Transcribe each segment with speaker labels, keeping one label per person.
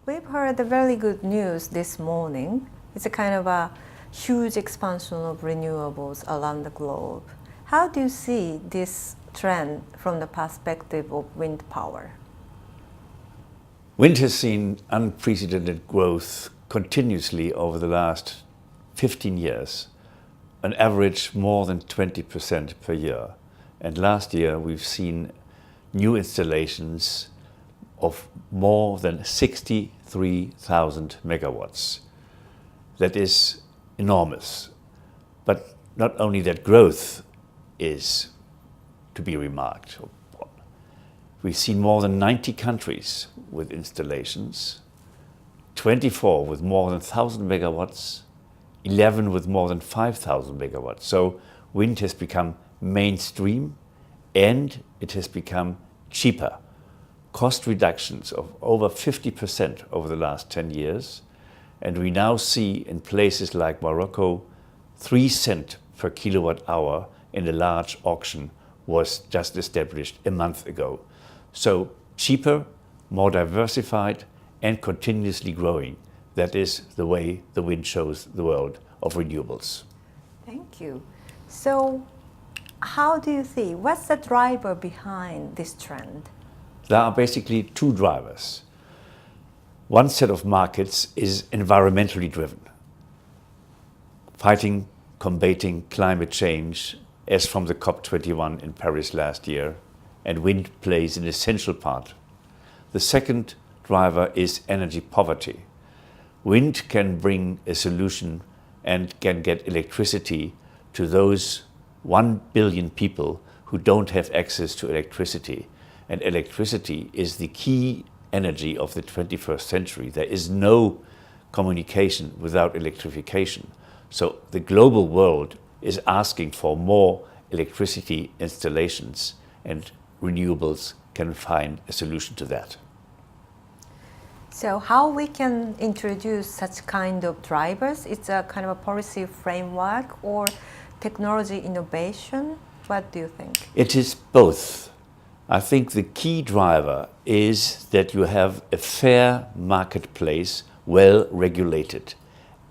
Speaker 1: We've heard the very good news this morning. It's a kind of a huge expansion of renewables around the globe. How do you see this trend from the perspective of wind power?
Speaker 2: Wind has seen unprecedented growth continuously over the last 15 years, an average more than 20% per year. And last year we've seen new installations of more than 63,000 megawatts. That is enormous. But not only that growth is to be remarked upon. We've seen more than 90 countries with installations, 24 with more than 1,000 megawatts, 11 with more than 5,000 megawatts. So wind has become mainstream and it has become cheaper. Cost reductions of over 50% over the last 10 years. And we now see in places like Morocco, 3 cents per kilowatt hour in a large auction was just established a month ago. So cheaper, more diversified and continuously growing. That is the way the wind shows the world of renewables.
Speaker 1: Thank you. So how do you see, what's the driver behind this trend?
Speaker 2: There are basically two drivers. One set of markets is environmentally driven, fighting, combating climate change, as from the COP21 in Paris last year, and wind plays an essential part. The second driver is energy poverty. Wind can bring a solution and can get electricity to those 1 billion people who don't have access to electricity. And electricity is the key energy of the 21st century. There is no communication without electrification. So the global world is asking for more electricity installations, and renewables can find a solution to that.
Speaker 1: So how we can introduce such kind of drivers? It's a kind of a policy framework or technology innovation? What do you think?
Speaker 2: It is both. I think the key driver is that you have a fair marketplace, well regulated.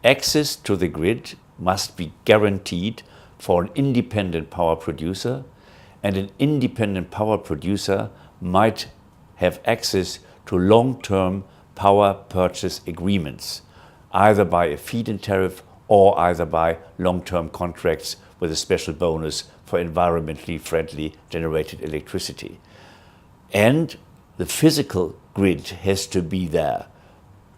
Speaker 2: Access to the grid must be guaranteed for an independent power producer, and an independent power producer might have access to long-term power purchase agreements, either by a feed-in tariff or either by long-term contracts with a special bonus for environmentally friendly generated electricity. And the physical grid has to be there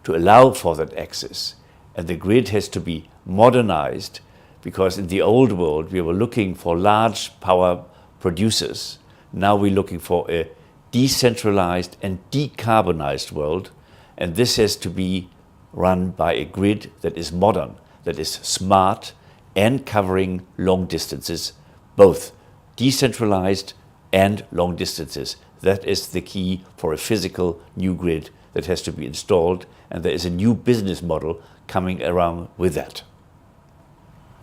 Speaker 2: to allow for that access. And the grid has to be modernized, because in the old world we were looking for large power producers. Now we're looking for a decentralized and decarbonized world. And this has to be run by a grid that is modern, that is smart and covering long distances, both decentralized and long distances. That is the key for a physical new grid that has to be installed, and there is a new business model coming around with that.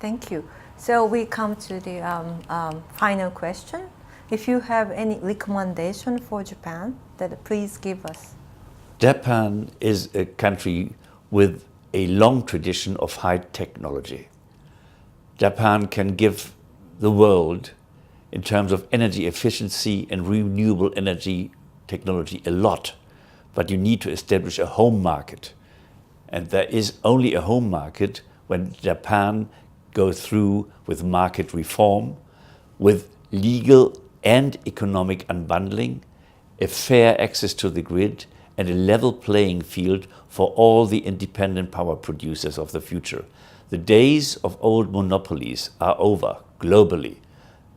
Speaker 1: Thank you. So we come to the final question. If you have any recommendation for Japan, that please give us.
Speaker 2: Japan is a country with a long tradition of high technology. Japan can give the world, in terms of energy efficiency and renewable energy technology, a lot. But you need to establish a home market. And there is only a home market when Japan goes through with market reform, with legal and economic unbundling, a fair access to the grid, and a level playing field for all the independent power producers of the future. The days of old monopolies are over globally.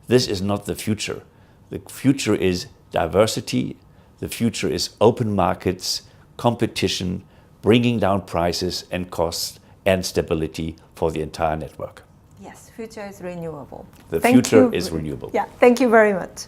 Speaker 2: This is not the future. The future is diversity. The future is open markets, competition, bringing down prices and costs and stability for the entire network.
Speaker 1: Yes, future is renewable.
Speaker 2: The future is renewable.
Speaker 1: Yeah, thank you very much.